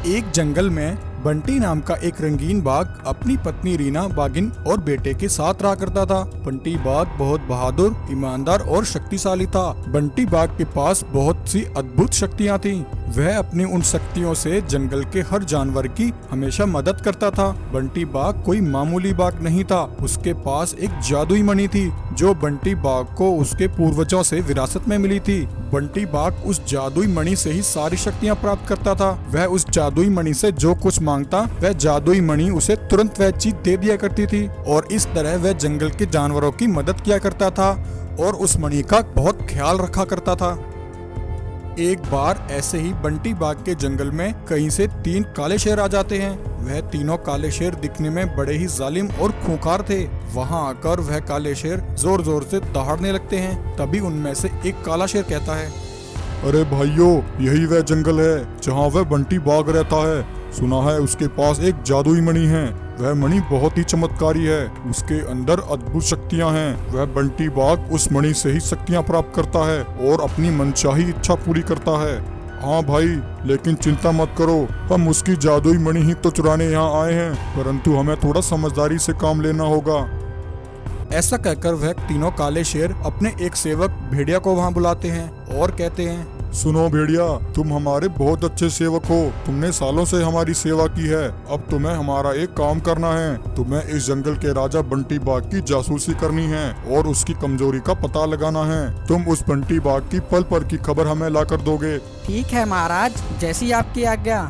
एक जंगल में बंटी नाम का एक रंगीन बाघ अपनी पत्नी रीना बाघिन और बेटे के साथ रहा करता था। बंटी बाघ बहुत बहादुर, ईमानदार और शक्तिशाली था। बंटी बाघ के पास बहुत सी अद्भुत शक्तियाँ थीं। वह अपनी उन शक्तियों से जंगल के हर जानवर की हमेशा मदद करता था। बंटी बाघ कोई मामूली बाघ नहीं था। उसके पास एक जादुई मणि थी जो बंटी बाघ को उसके पूर्वजों से विरासत में मिली थी। बंटी बाघ उस जादुई मणि से ही सारी शक्तियाँ प्राप्त करता था। वह उस जादुई मणि से जो कुछ मांगता वह जादुई मणि उसे तुरंत वह चीज दे दिया करती थी और इस तरह वह जंगल के जानवरों की मदद किया करता था और उस मणि का बहुत ख्याल रखा करता था। एक बार ऐसे ही बंटी बाघ के जंगल में कहीं से 3 काले शेर आ जाते हैं। वह तीनों काले शेर दिखने में बड़े ही जालिम और खूंखार थे। वहां आकर वह काले शेर जोर जोर से दहाड़ने लगते हैं। तभी उनमें से एक काला शेर कहता है, अरे भाइयों, यही वह जंगल है जहाँ वह बंटी बाघ रहता है। सुना है उसके पास एक जादुई मणि है। वह मणि बहुत ही चमत्कारी है। उसके अंदर अद्भुत शक्तियाँ हैं। वह बंटी बाघ उस मणि से ही शक्तियाँ प्राप्त करता है और अपनी मनचाही इच्छा पूरी करता है। हाँ भाई, लेकिन चिंता मत करो, हम उसकी जादुई मणि ही तो चुराने यहाँ आए हैं, परंतु हमें थोड़ा समझदारी से काम लेना होगा। ऐसा कहकर वह तीनों काले शेर अपने एक सेवक भेड़िया को वहां बुलाते हैं और कहते हैं, सुनो भेड़िया, तुम हमारे बहुत अच्छे सेवक हो। तुमने सालों से हमारी सेवा की है। अब तुम्हें हमारा एक काम करना है। तुम्हें इस जंगल के राजा बंटी बाघ की जासूसी करनी है और उसकी कमजोरी का पता लगाना है। तुम उस बंटी बाघ की पल पल की खबर हमें ला कर दोगे। ठीक है महाराज, जैसी आपकी आज्ञा।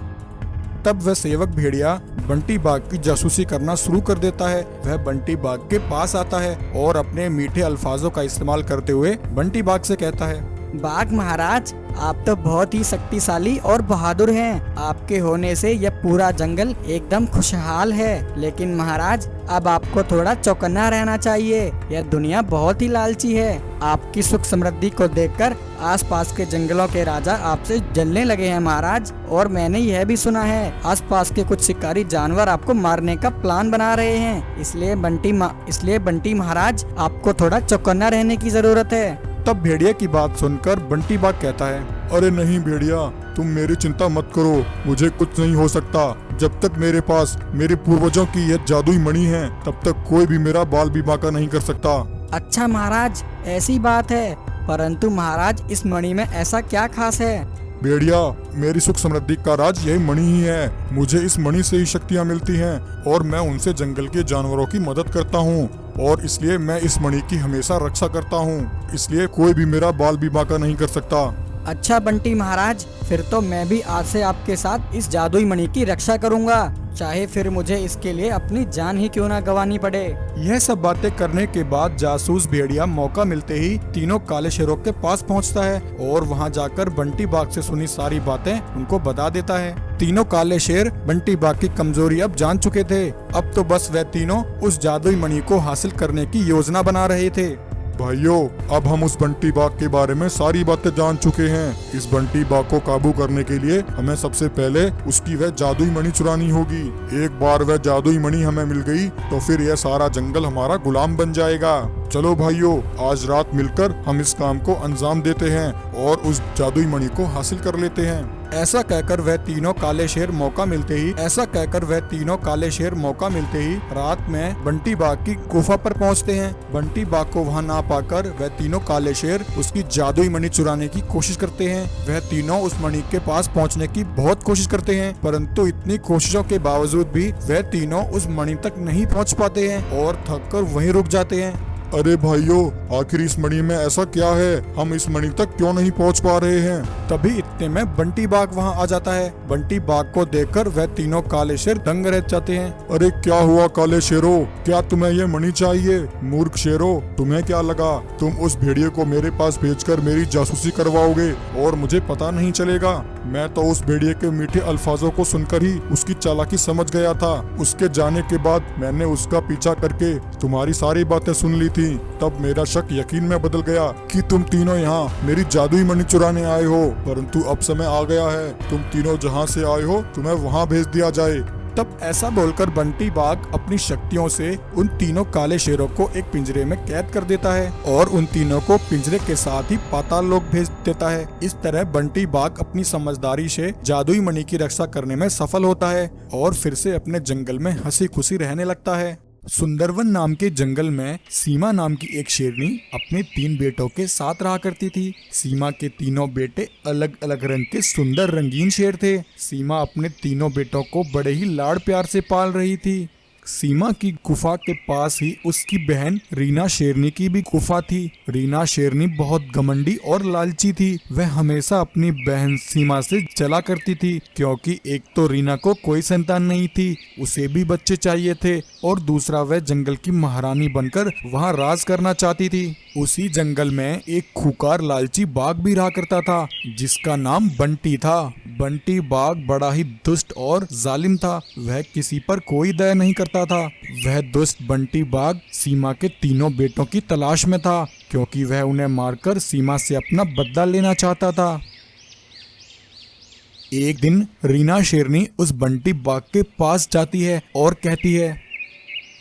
तब वह सेवक भेड़िया बंटी बाघ की जासूसी करना शुरू कर देता है। वह बंटी बाघ के पास आता है और अपने मीठे अल्फाजों का इस्तेमाल करते हुए बंटी बाघ से कहता है, बाघ महाराज, आप तो बहुत ही शक्तिशाली और बहादुर हैं। आपके होने से यह पूरा जंगल एकदम खुशहाल है। लेकिन महाराज, अब आपको थोड़ा चौकन्ना रहना चाहिए। यह दुनिया बहुत ही लालची है। आपकी सुख समृद्धि को देखकर आसपास के जंगलों के राजा आपसे जलने लगे हैं महाराज। और मैंने यह भी सुना है आसपास के कुछ शिकारी जानवर आपको मारने का प्लान बना रहे हैं। इसलिए बंटी महाराज, आपको थोड़ा चौकन्ना रहने की जरूरत है। तब भेड़िया की बात सुनकर बंटी बाघ कहता है, अरे नहीं भेड़िया, तुम मेरी चिंता मत करो। मुझे कुछ नहीं हो सकता। जब तक मेरे पास मेरे पूर्वजों की यह जादुई मणि है, तब तक कोई भी मेरा बाल भी बांका नहीं कर सकता। अच्छा महाराज, ऐसी बात है। परंतु महाराज, इस मणि में ऐसा क्या खास है? भेड़िया, मेरी सुख समृद्धि का राज यही मणि ही है। मुझे इस मणि से ही शक्तियाँ मिलती हैं और मैं उनसे जंगल के जानवरों की मदद करता हूँ और इसलिए मैं इस मणि की हमेशा रक्षा करता हूँ। इसलिए कोई भी मेरा बाल भी बांका नहीं कर सकता। अच्छा बंटी महाराज, फिर तो मैं भी आज से आपके साथ इस जादुई मणि की रक्षा करूँगा, चाहे फिर मुझे इसके लिए अपनी जान ही क्यों ना गंवानी पड़े। यह सब बातें करने के बाद जासूस भेड़िया मौका मिलते ही तीनों काले शेरों के पास पहुंचता है और वहां जाकर बंटी बाघ से सुनी सारी बातें उनको बता देता है। तीनों काले शेर बंटी बाघ की कमजोरी अब जान चुके थे। अब तो बस वह तीनों उस जादुई मणि को हासिल करने की योजना बना रहे थे। भाइयों, अब हम उस बंटी बाघ के बारे में सारी बातें जान चुके हैं। इस बंटी बाघ को काबू करने के लिए हमें सबसे पहले उसकी वह जादुई मणि चुरानी होगी। एक बार वह जादुई मणि हमें मिल गई तो फिर यह सारा जंगल हमारा गुलाम बन जाएगा। चलो भाइयों, आज रात मिलकर हम इस काम को अंजाम देते हैं और उस जादुई मणि को हासिल कर लेते हैं। ऐसा कहकर वह तीनों काले शेर मौका मिलते ही रात में बंटी बाघ की गुफा पर पहुंचते हैं। बंटी बाघ को वहां ना पाकर वह तीनों काले शेर उसकी जादुई मणि चुराने की कोशिश करते हैं। वह तीनों उस मणि के पास पहुंचने की बहुत कोशिश करते हैं, परंतु इतनी कोशिशों के बावजूद भी वह तीनों उस मणि तक नहीं पहुंच पाते हैं और थक कर वहीं रुक जाते हैं। अरे भाइयों, आखिर इस मणि में ऐसा क्या है? हम इस मणि तक क्यों नहीं पहुंच पा रहे हैं? तभी इतने में बंटी बाघ वहां आ जाता है। बंटी बाघ को देखकर वह तीनों काले शेर दंग रह जाते हैं। अरे क्या हुआ काले शेरों, क्या तुम्हें ये मणि चाहिए? मूर्ख शेरों, तुम्हें क्या लगा तुम उस भेड़िए को मेरे पास भेजकर मेरी जासूसी करवाओगे और मुझे पता नहीं चलेगा? मैं तो उस भेड़िए के मीठे अल्फाजों को सुनकर ही उसकी चालाकी समझ गया था। उसके जाने के बाद मैंने उसका पीछा करके तुम्हारी सारी बातें सुन ली थी। तब मेरा शक यकीन में बदल गया कि तुम तीनों यहाँ मेरी जादुई मणि चुराने आए हो। परंतु अब समय आ गया है, तुम तीनों जहाँ से आए हो तुम्हें वहाँ भेज दिया जाए। तब ऐसा बोलकर बंटी बाघ अपनी शक्तियों से उन तीनों काले शेरों को एक पिंजरे में कैद कर देता है और उन तीनों को पिंजरे के साथ ही पाताल लोक भेज देता है। इस तरह बंटी बाघ अपनी समझदारी से जादुई मणि की रक्षा करने में सफल होता है और फिर से अपने जंगल में हंसी खुशी रहने लगता है। सुंदरवन नाम के जंगल में सीमा नाम की एक शेरनी अपने 3 बेटों के साथ रहा करती थी। सीमा के तीनों बेटे अलग अलग रंग के सुंदर रंगीन शेर थे। सीमा अपने तीनों बेटों को बड़े ही लाड़ प्यार से पाल रही थी। सीमा की गुफा के पास ही उसकी बहन रीना शेरनी की भी गुफा थी। रीना शेरनी बहुत घमंडी और लालची थी। वह हमेशा अपनी बहन सीमा से जला करती थी क्योंकि एक तो रीना को कोई संतान नहीं थी, उसे भी बच्चे चाहिए थे और दूसरा वह जंगल की महारानी बनकर वहां राज करना चाहती थी। उसी जंगल में एक खूंखार लालची बाघ भी रहा करता था जिसका नाम बंटी था। बंटी बाघ बड़ा ही दुष्ट और जालिम था। वह किसी पर कोई दया नहीं करता था। वह दुष्ट बंटी बाघ सीमा के तीनों बेटों की तलाश में था क्योंकि वह उन्हें मारकर सीमा से अपना बदला लेना चाहता था। एक दिन रीना शेरनी उस बंटी बाघ के पास जाती है और कहती है,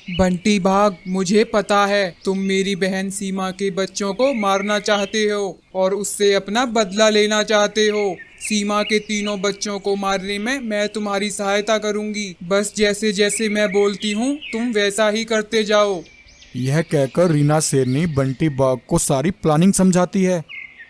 बंटी बाघ, मुझे पता है तुम मेरी बहन सीमा के बच्चों को मारना चाहते हो और उससे अपना बदला लेना चाहते हो। सीमा के तीनों बच्चों को मारने में मैं तुम्हारी सहायता करूंगी। बस जैसे जैसे मैं बोलती हूँ तुम वैसा ही करते जाओ। यह कहकर रीना शेरनी बंटी बाघ को सारी प्लानिंग समझाती है।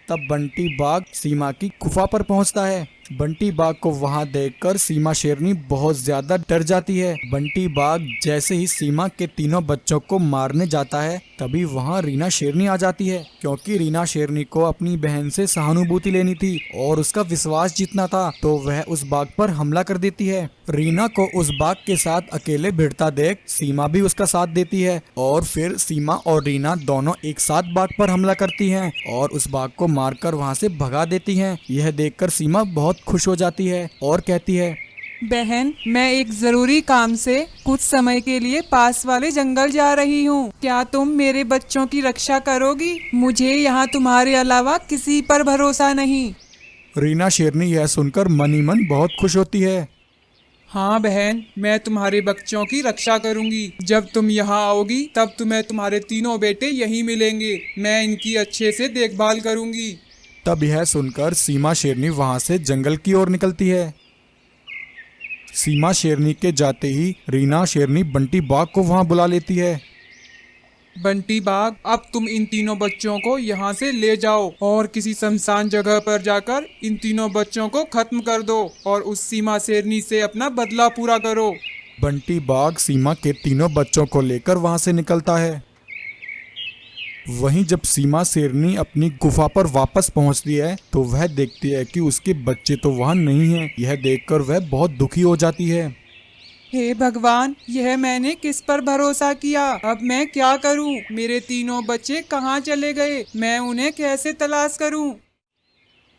तब बंटी बाघ सीमा की गुफा पर पहुंचता है। बंटी बाघ को वहां देखकर सीमा शेरनी बहुत ज्यादा डर जाती है। बंटी बाघ जैसे ही सीमा के तीनों बच्चों को मारने जाता है तभी वहां रीना शेरनी आ जाती है क्योंकि रीना शेरनी को अपनी बहन से सहानुभूति लेनी थी और उसका विश्वास जीतना था, तो वह उस बाघ पर हमला कर देती है। रीना को उस बाघ के साथ अकेले भिड़ता देख सीमा भी उसका साथ देती है और फिर सीमा और रीना दोनों एक साथ बाघ पर हमला करती हैं और उस बाघ को मारकर वहां से भगा देती हैं। यह देखकर सीमा बहुत खुश हो जाती है और कहती है, बहन, मैं एक जरूरी काम से कुछ समय के लिए पास वाले जंगल जा रही हूँ। क्या तुम मेरे बच्चों की रक्षा करोगी? मुझे यहाँ तुम्हारे अलावा किसी पर भरोसा नहीं। रीना शेरनी यह सुनकर मन ही मन बहुत खुश होती है। हाँ बहन, मैं तुम्हारे बच्चों की रक्षा करूंगी। जब तुम यहाँ आओगी तब तुम्हें तुम्हारे तीनों बेटे यहीं मिलेंगे। मैं इनकी अच्छे से देखभाल करूंगी। तब यह सुनकर सीमा शेरनी वहां से जंगल की ओर निकलती है। सीमा शेरनी के जाते ही रीना शेरनी बंटी बाघ को वहां बुला लेती है। बंटी बाघ, अब तुम इन तीनों बच्चों को यहाँ से ले जाओ और किसी शमशान जगह पर जाकर इन तीनों बच्चों को खत्म कर दो और उस सीमा शेरनी से अपना बदला पूरा करो। बंटी बाघ सीमा के तीनों बच्चों को लेकर वहां से निकलता है। वहीं जब सीमा शेरनी अपनी गुफा पर वापस पहुंचती है तो वह देखती है कि उसके बच्चे तो वहां नहीं हैं। यह देखकर वह बहुत दुखी हो जाती है। हे भगवान, यह मैंने किस पर भरोसा किया? अब मैं क्या करूं? मेरे तीनों बच्चे कहाँ चले गए? मैं उन्हें कैसे तलाश करूं?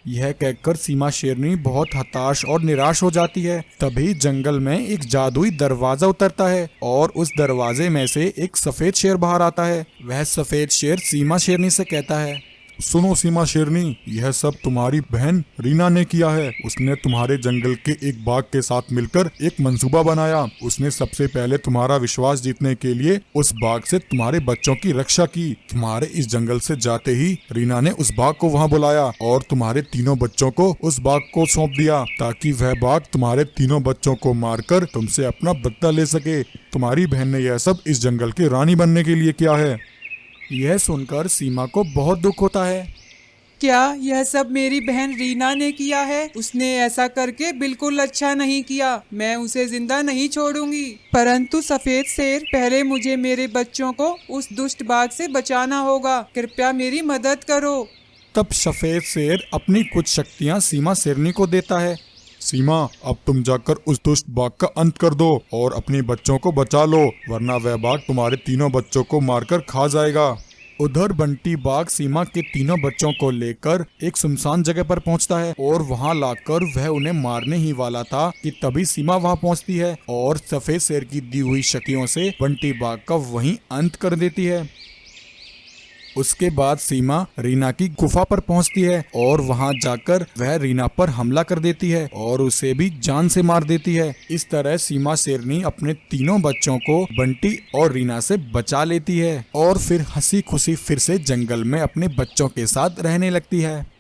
यह कहकर सीमा शेरनी बहुत हताश और निराश हो जाती है। तभी जंगल में एक जादुई दरवाजा उतरता है और उस दरवाजे में से एक सफेद शेर बाहर आता है। वह सफेद शेर सीमा शेरनी से कहता है, सुनो सीमा शेरनी, यह सब तुम्हारी बहन रीना ने किया है। उसने तुम्हारे जंगल के एक बाघ के साथ मिलकर एक मंसूबा बनाया। उसने सबसे पहले तुम्हारा विश्वास जीतने के लिए उस बाघ से तुम्हारे बच्चों की रक्षा की। तुम्हारे इस जंगल से जाते ही रीना ने उस बाघ को वहां बुलाया और तुम्हारे तीनों बच्चों को उस बाघ को सौंप दिया ताकि वह बाघ तुम्हारे तीनों बच्चों को मारकर तुमसे अपना बदला ले सके। तुम्हारी बहन ने यह सब इस जंगल की रानी बनने के लिए किया है। यह सुनकर सीमा को बहुत दुख होता है। क्या यह सब मेरी बहन रीना ने किया है? उसने ऐसा करके बिल्कुल अच्छा नहीं किया। मैं उसे जिंदा नहीं छोड़ूंगी। परंतु सफेद शेर, पहले मुझे मेरे बच्चों को उस दुष्ट बाघ से बचाना होगा। कृपया मेरी मदद करो। तब सफेद शेर अपनी कुछ शक्तियां सीमा शेरनी को देता है। सीमा, अब तुम जाकर उस दुष्ट बाघ का अंत कर दो और अपने बच्चों को बचा लो, वरना वह बाघ तुम्हारे तीनों बच्चों को मारकर खा जाएगा। उधर बंटी बाघ सीमा के तीनों बच्चों को लेकर एक सुनसान जगह पर पहुंचता है और वहां लाकर वह उन्हें मारने ही वाला था कि तभी सीमा वहां पहुंचती है और सफेद शेर की दी हुई शक्तियों से बंटी बाघ का वहीं अंत कर देती है। उसके बाद सीमा रीना की गुफा पर पहुंचती है और वहां जाकर वह रीना पर हमला कर देती है और उसे भी जान से मार देती है। इस तरह सीमा शेरनी अपने तीनों बच्चों को बंटी और रीना से बचा लेती है और फिर हंसी खुशी फिर से जंगल में अपने बच्चों के साथ रहने लगती है।